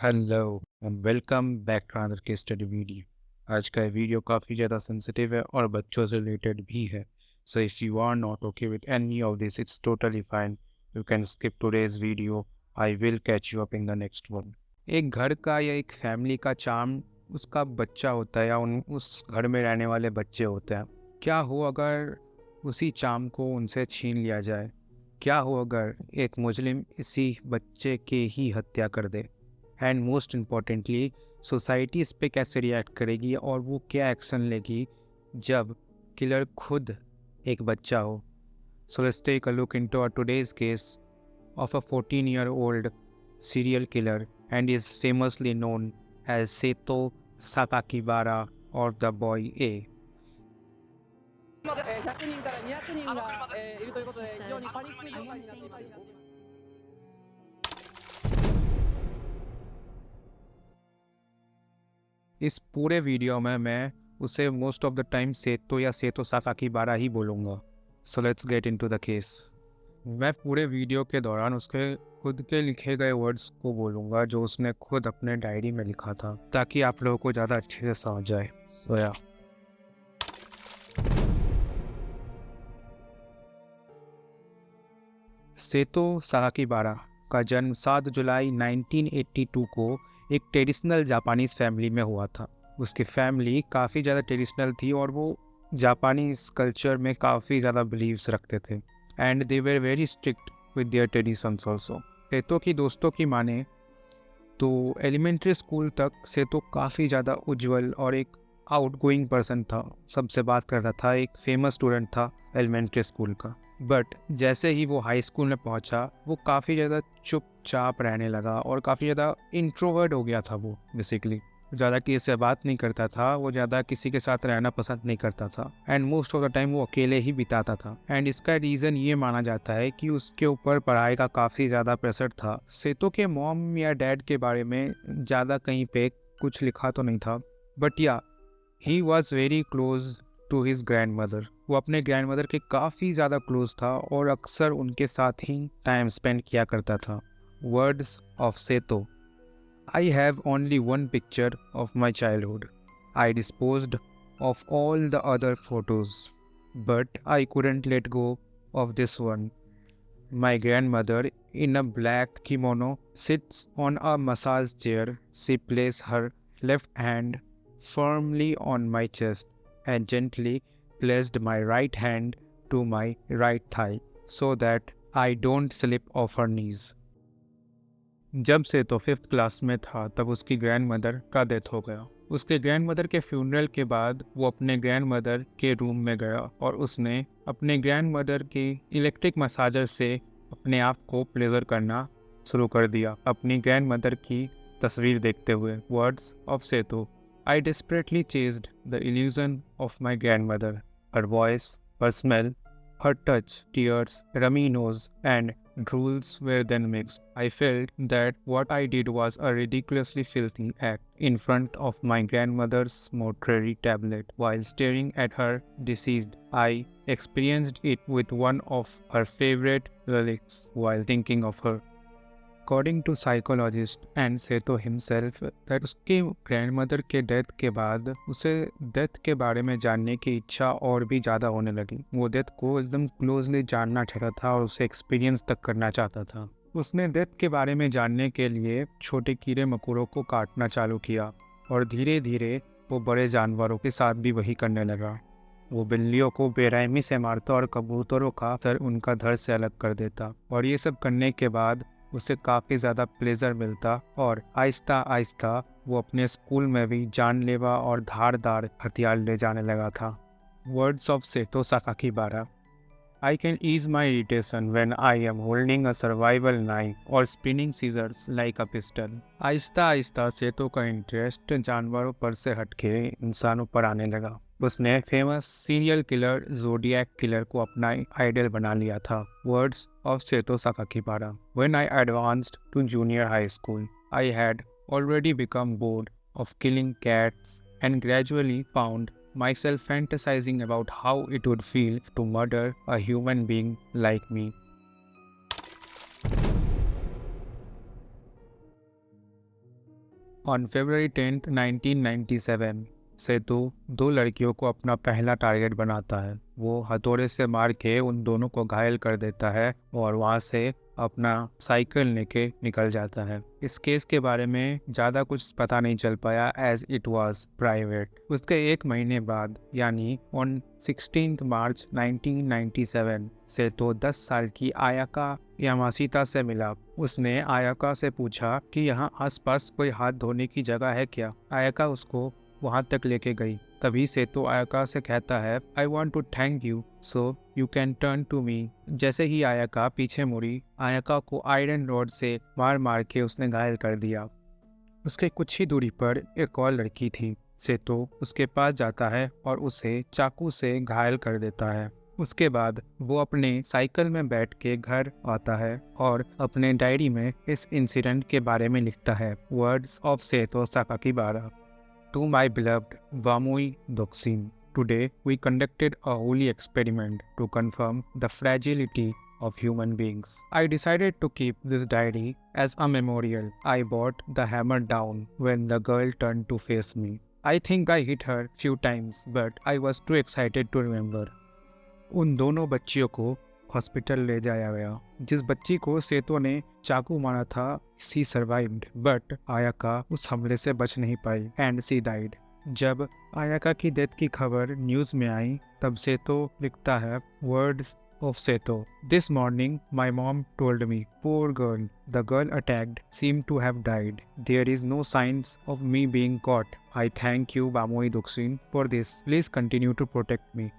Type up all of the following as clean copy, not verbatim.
Hello and welcome back to another case study video. आज का video काफ़ी ज़्यादा सेंसिटिव है और बच्चों से रिलेटेड भी है। So if you are not okay with any of this it's totally fine. You can skip today's video. I will catch you up in the next one. एक घर का या एक फैमिली का चार्म उसका बच्चा होता है या उस घर में रहने वाले बच्चे होते हैं। क्या हो अगर उसी चार्म को उनसे छीन लिया जाए? क्या हो अगर एक मुजरिम इसी बच्चे के ही हत्या कर दे? एंड मोस्ट इम्पॉर्टेंटली सोसाइटी इस पे कैसे रिएक्ट करेगी और वो क्या एक्शन लेगी जब किलर खुद एक बच्चा हो। So let's take a look into our today's case of a 14-year-old serial killer and is famously known as Seto Sakakibara or the Boy A. 100人から200人がいるということで、非常にパニック状態になっています。इस पूरे वीडियो में मैं उसे मोस्ट ऑफ द टाइम सेतो या सेतो साकाकीबारा ही बोलूँगा। So let's get into the case. मैं पूरे वीडियो के दौरान उसके खुद के लिखे गए वर्ड्स को बोलूँगा जो उसने खुद अपने डायरी में लिखा था, ताकि आप लोगों को ज़्यादा अच्छे से समझ जाए। सो या सेतो साकाकीबारा का जन्म 7 जुलाई 1982 को एक ट्रेडिशनल जापानीज़ फैमिली में हुआ था। उसकी फैमिली काफ़ी ज़्यादा ट्रेडिशनल थी और वो जापानीज़ कल्चर में काफ़ी ज़्यादा बिलीव्स रखते थे and they were very strict with their traditions also. सेतो की दोस्तों की माने तो एलिमेंट्री स्कूल तक सेतो काफ़ी ज़्यादा उज्जवल और एक आउटगोइंग पर्सन था, सबसे बात करता था, एक फेमस स्टूडेंट था एलिमेंट्री स्कूल का। बट जैसे ही वो हाई स्कूल में पहुंचा वो काफ़ी ज़्यादा चुपचाप रहने लगा और काफ़ी ज़्यादा इंट्रोवर्ट हो गया था। वो बेसिकली ज़्यादा किसी से बात नहीं करता था, वो ज़्यादा किसी के साथ रहना पसंद नहीं करता था and most of the time वो अकेले ही बिताता था। एंड इसका रीज़न ये माना जाता है कि उसके ऊपर पढ़ाई का काफ़ी ज़्यादा प्रेशर था। सेतो के मॉम या डैड के बारे में ज़्यादा कहीं पे कुछ लिखा तो नहीं था, but yeah he was very close to his grandmother. वो अपने ग्रैंड मदर के काफ़ी ज़्यादा क्लोज था और अक्सर उनके साथ ही टाइम स्पेंड किया करता था। वर्ड्स ऑफ सेतो: I have only one picture of my childhood. I disposed of all the other photos, but I couldn't let go of this one. My grandmother, in a black kimono, sits on a massage chair. She places her left hand firmly on my chest and gently placed my right hand to my right thigh so that I don't slip off her knees. जब से तो 5th class में था तब उसकी grand mother का death हो गया। उसके ग्रैंड मदर के फ्यूनरल के बाद वो अपने ग्रैंड मदर के रूम में गया और उसने अपने ग्रैंड मदर की इलेक्ट्रिक मसाजर से अपने आप को प्लेजर करना शुरू कर दिया अपनी ग्रैंड मदर की तस्वीर देखते हुए। वर्ड्स ऑफ सेतो: आई desperately chased the illusion of my grand mother, her voice, her smell, her touch, tears, rummy nose, and drools were then mixed. I felt that what I did was a ridiculously filthy act in front of my grandmother's mortuary tablet. While staring at her deceased, I experienced it with one of her favorite relics while thinking of her. According to psychologist and Seto himself, that उसके grandmother के death के बाद उसे death के बारे में जानने की इच्छा और भी ज़्यादा होने लगी। वो डेथ को एकदम क्लोजली जानना चाहता था और उसे एक्सपीरियंस तक करना चाहता था। उसने डेथ के बारे में जानने के लिए छोटे कीड़े मकोड़ों को काटना चालू किया और धीरे धीरे वो बड़े जानवरों के साथ भी वही करने लगा। वो बिल्लियों को बेरहमी से मारता और कबूतरों का सर उनका धड़ से अलग कर देता और ये सब करने के बाद उसे काफ़ी ज़्यादा प्लेजर मिलता और आहिस्ता आहिस्ता वो अपने स्कूल में भी जानलेवा और धारदार हथियार ले जाने लगा था। वर्ड्स ऑफ सेतो साकाकीबारा: I can ease my irritation when I am holding a survival knife or spinning scissors like a pistol. Aahista Aahista सेतो का इंटरेस्ट जानवरों पर से हटके इंसानों पर आने लगा। उसने famous serial killer zodiac killer को अपना आइडल बना लिया था। वर्ड्स ऑफ सेतो साकाकीबारा: When I advanced to junior high school, I had already become bored of killing cats and gradually found myself fantasizing about how it would feel to murder a human being like me. On February 10th 1997 सेतो दो लड़कियों को अपना पहला target बनाता है। वो हथौड़े से मार के उन दोनों को घायल कर देता है और वहाँ से अपना साइकिल लेके निकल जाता है। इस केस के बारे में ज़्यादा कुछ पता नहीं चल पाया एज इट वाज प्राइवेट। उसके एक महीने बाद यानी ऑन 16 मार्च 1997 सेतो 10 साल की आयाका यामाशीता से मिला। उसने आयाका से पूछा कि यहाँ आसपास कोई हाथ धोने की जगह है क्या। आयाका उसको वहाँ तक लेके गई। तभी सेतो आयाका से कहता है I want to thank you so you can turn to me. जैसे ही आयाका पीछे मुड़ी, आयाका को आयरन रॉड से मार मार के उसने घायल कर दिया। उसके कुछ ही दूरी पर एक और लड़की थी। सेतो उसके पास जाता है और उसे चाकू से घायल कर देता है। उसके बाद वो अपने साइकिल में बैठ के घर आता है और अपने डायरी में इस इंसिडेंट के बारे में लिखता है। वर्ड्स ऑफ सेतो साकाकीबारा। To my beloved Vamui Doksin, today we conducted a holy experiment to confirm the fragility of human beings. I decided to keep this diary as a memorial. I brought the hammer down when the girl turned to face me. I think I hit her few times, but I was too excited to remember. उन दोनों बच्चियों को hospital ले जाया गया। जिस बच्ची को सेतो ने चाकू मारा था सी सर्वाइव्ड, बट आयाका उस हमले से बच नहीं पाई एंड सी डाइड। जब आयाका की डेथ की खबर न्यूज़ में आई तब सेतो लिखता है words of Seito. This morning my mom told me poor girl, the girl attacked seem to have died. There is no science of me being caught. I thank you Bamoi Dukshin for this. Please continue to protect me.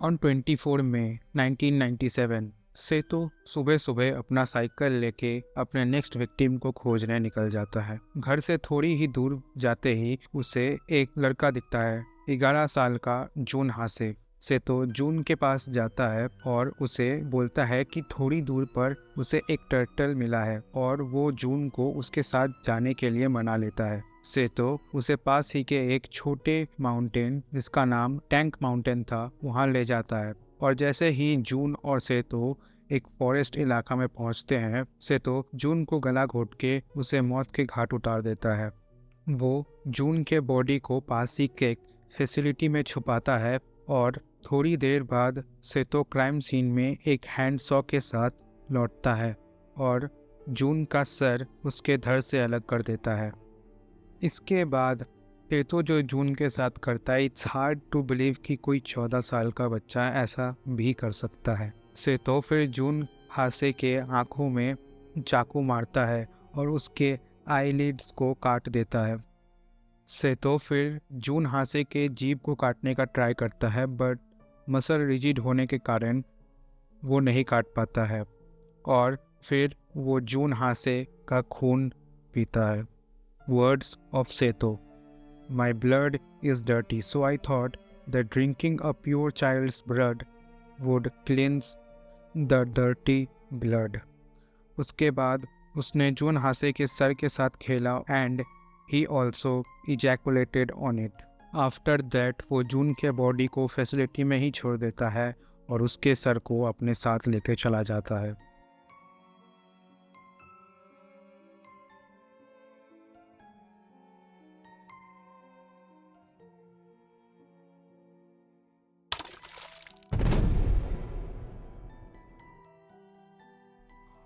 On 24 May 1997 Seito सुबह सुबह अपना cycle लेके अपने next victim को खोजने निकल जाता है। घर से थोड़ी ही दूर जाते ही उसे एक लड़का दिखता है, 11 साल का जून हासे। सेतो जून के पास जाता है और उसे बोलता है कि थोड़ी दूर पर उसे एक टर्टल मिला है और वो जून को उसके साथ जाने के लिए मना लेता है। सेतो उसे पास ही के एक छोटे माउंटेन जिसका नाम टैंक माउंटेन था वहाँ ले जाता है और जैसे ही जून और सेतो एक फॉरेस्ट इलाका में पहुँचते हैं, सेतो जून को गला घोट के उसे मौत के घाट उतार देता है। वो जून के बॉडी को पास ही के फैसिलिटी में छुपाता है और थोड़ी देर बाद सेतो क्राइम सीन में एक हैंड सॉ के साथ लौटता है और जून का सर उसके धड़ से अलग कर देता है। इसके बाद सेतो जो जून के साथ करता है, इट्स हार्ड टू बिलीव कि कोई 14 साल का बच्चा ऐसा भी कर सकता है। सेतो फिर जून हासे के आंखों में चाकू मारता है और उसके आईलिड्स को काट देता है। सेतो फिर जून हासे के जीभ को काटने का ट्राई करता है बट मसल रिजिड होने के कारण वो नहीं काट पाता है और फिर वो जून हासे का खून पीता है। Words of Seto. My blood is dirty, so I thought that drinking a pure child's blood would cleanse the dirty blood. उसके बाद उसने जून हासे के सर के साथ खेला and he also ejaculated on it. After that वो जून के बॉडी को फैसिलिटी में ही छोड़ देता है और उसके सर को अपने साथ लेके चला जाता है।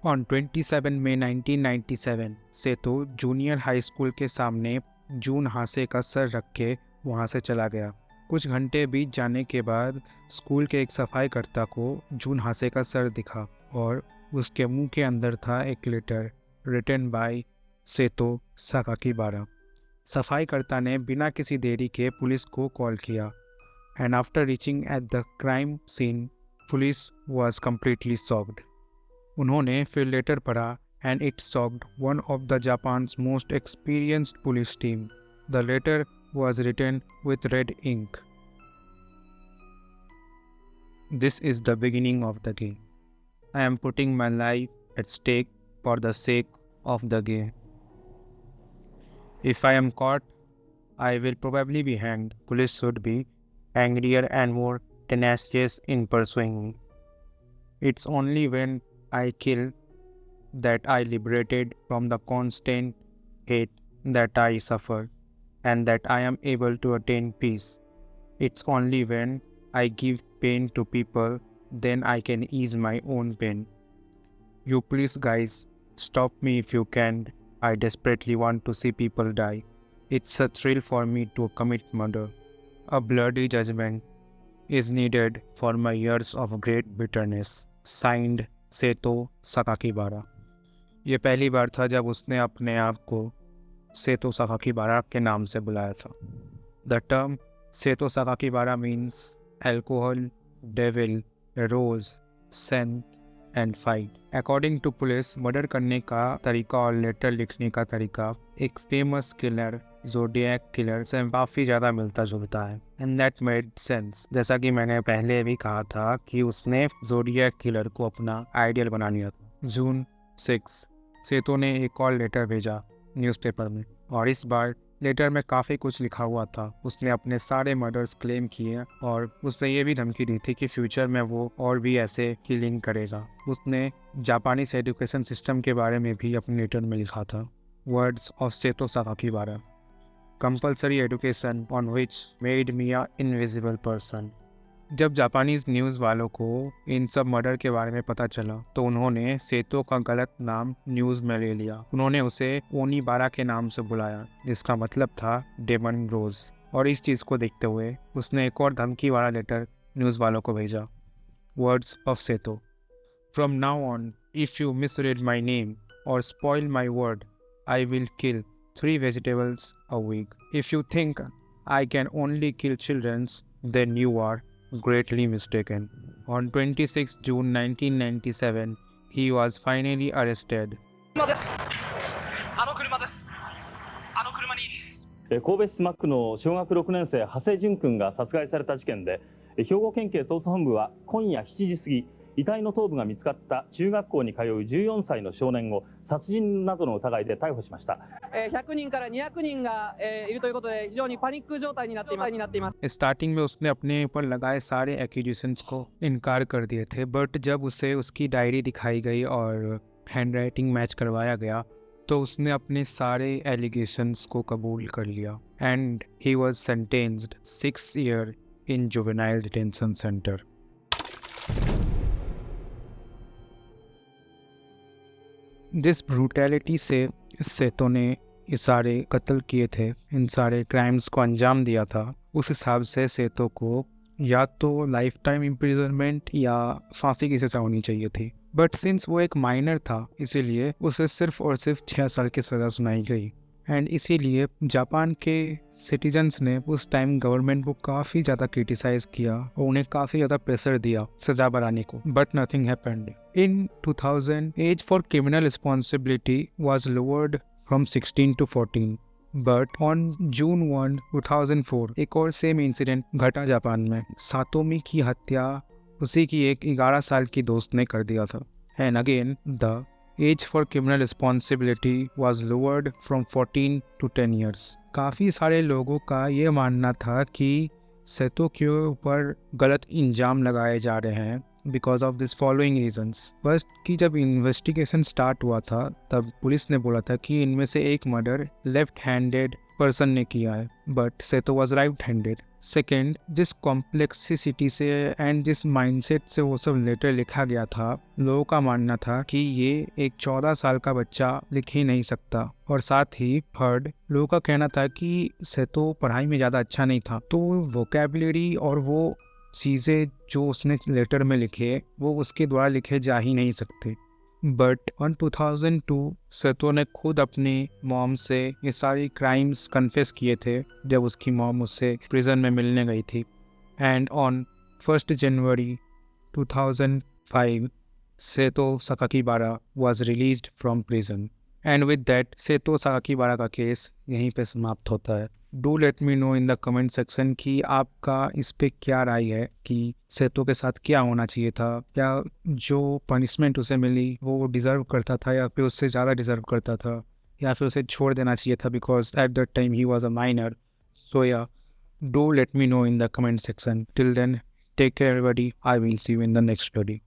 ऑन 27 मई 1997 सेतो जूनियर हाई स्कूल के सामने जून हासे का सर रख के वहाँ से चला गया। कुछ घंटे बीत जाने के बाद स्कूल के एक सफाईकर्ता को जून हासे का सर दिखा और उसके मुंह के अंदर था एक लेटर रिटन बाय सेतो साकाकीबारा। सफाईकर्ता ने बिना किसी देरी के पुलिस को कॉल किया and after reaching at the crime scene police was completely shocked. उन्होंने फिर लेटर पढ़ा and it shocked one of the Japan's most experienced police team. The letter was written with red ink. This is the beginning of the game. I am putting my life at stake for the sake of the game. If I am caught, I will probably be hanged. Police should be angrier and more tenacious in pursuing me. It's only when I kill that I liberated from the constant hate that I suffer, and that I am able to attain peace. It's only when I give pain to people, then I can ease my own pain. You please, guys, stop me if you can. I desperately want to see people die. It's a thrill for me to commit murder. A bloody judgment is needed for my years of great bitterness. Signed, सेतो सकाकीबारा। ये पहली बार था जब उसने अपने आप को सेतो सकाकीबारा के नाम से बुलाया था। The term Seito Sakakibara means alcohol, devil, rose, saint and fight. According to police, murder करने का तरीका और लेटर लिखने का तरीका एक फेमस किलर ज़ोडिएक किलर से काफ़ी ज़्यादा मिलता जुलता है। And that made sense. जैसा कि मैंने पहले भी कहा था कि उसने ज़ोडिएक किलर को अपना आइडियल बना लिया था। जून 6 सेतो ने एक और लेटर भेजा न्यूज़पेपर में, और इस बार लेटर में काफ़ी कुछ लिखा हुआ था। उसने अपने सारे मर्डर्स क्लेम किए और उसने ये भी धमकी दी थी कि फ्यूचर में वो और भी ऐसे किलिंग करेगा। उसने जापानीज एजुकेशन सिस्टम के बारे में भी अपने लेटर में लिखा था। Words of Seito Sakakibara. Compulsory education on which made me a invisible person. जब जापानीज न्यूज़ वालों को इन सब मर्डर के बारे में पता चला तो उन्होंने सेतो का गलत नाम न्यूज़ में ले लिया। उन्होंने उसे ओनीबारा के नाम से बुलाया, जिसका मतलब था डेमन रोज। और इस चीज़ को देखते हुए उसने एक और धमकी वाला लेटर न्यूज़ वालों को भेजा। Words of Seito. From now on, if you misread my name or spoil my word, I will kill 3 vegetables a week. If you think I can only kill children, then you are greatly mistaken. On 26 June 1997, he was finally arrested. 車です。あの車です。あの車に。神戸市須磨区の小学6年生長谷淳君が殺害された事件で、兵庫県警捜査本部は今夜7時過ぎ、遺体の頭部が見つかった中学校に通う14歳の少年を殺人などの疑いで逮捕しました。100人から200人がいるということで非常にパニック状態になっています。स्टार्टिंग में उसने अपने ऊपर लगाए सारे accusations को इनकार कर दिए थे, बट जब उसे उसकी डायरी दिखाई गई और हैंडराइटिंग मैच करवाया गया तो उसने अपने सारे एलिगेशंस को कबूल कर लिया। And he was sentenced 6 year in juvenile detention centre. जिस ब्रूटैलिटी से सेतो ने ये सारे कत्ल किए थे, इन सारे क्राइम्स को अंजाम दिया था, उस हिसाब से सेतो को या तो लाइफ टाइम इम्प्रिजनमेंट या फांसी की सज़ा होनी चाहिए थी। बट सिंस वो एक माइनर था, इसीलिए उसे सिर्फ और सिर्फ 6 साल की सज़ा सुनाई गई। एंड इसीलिए जापान के सिटीजन्स ने उस टाइम गवर्नमेंट को काफ़ी ज़्यादा क्रिटिसाइज़ किया और उन्हें काफ़ी ज़्यादा प्रेशर दिया सजा बढ़ाने को, but nothing happened. In 2000 age for criminal responsibility was lowered from 16 to 14, but on June 1, 2004 एक और सेम इंसिडेंट घटा जापान में। सातोमी की हत्या उसी की एक 11 साल की दोस्त ने कर दिया था। And again the age for criminal responsibility was lowered from 14 to 10 years। काफ़ी सारे लोगों का ये मानना था कि सेतो के ऊपर गलत इल्ज़ाम लगाए जा रहे हैं because of this following reasons. First कि जब इन्वेस्टिगेशन स्टार्ट हुआ था तब पुलिस ने बोला था कि इनमें से एक मर्डर लेफ्ट हैंडेड पर्सन ने किया है, बट सेतो वाज राइट हैंडेड। सेकेंड, जिस कॉम्प्लेक्सिटी से एंड जिस माइंडसेट से वो सब लेटर लिखा गया था, लोगों का मानना था कि ये एक 14 साल का बच्चा लिख ही नहीं सकता। और साथ ही थर्ड, लोगों का कहना था कि सेतो पढ़ाई में ज़्यादा अच्छा नहीं था, तो वोकैबुलरी और वो चीज़ें जो उसने लेटर में लिखे वो उसके द्वारा लिखे जा ही नहीं सकते। बट ऑन 2002 सेतो ने खुद अपनी मॉम से ये सारी क्राइम्स कन्फेस किए थे जब उसकी मॉम उससे प्रिजन में मिलने गई थी। And on 1 January 2005 Seito Sakakibara was released from prison. And with that Seito Sakakibara का केस यहीं पे समाप्त होता है। Do let me know in the comment section कि आपका इस पे क्या राय है कि सेतो के साथ क्या होना चाहिए था, क्या जो पनिशमेंट उसे मिली वो डिज़र्व करता था या फिर उससे ज़्यादा डिज़र्व करता था, या फिर उसे छोड़ देना चाहिए था because at that time he was a minor. So yeah do let me know in the comment section. Till then take care everybody, I will see you in the next video.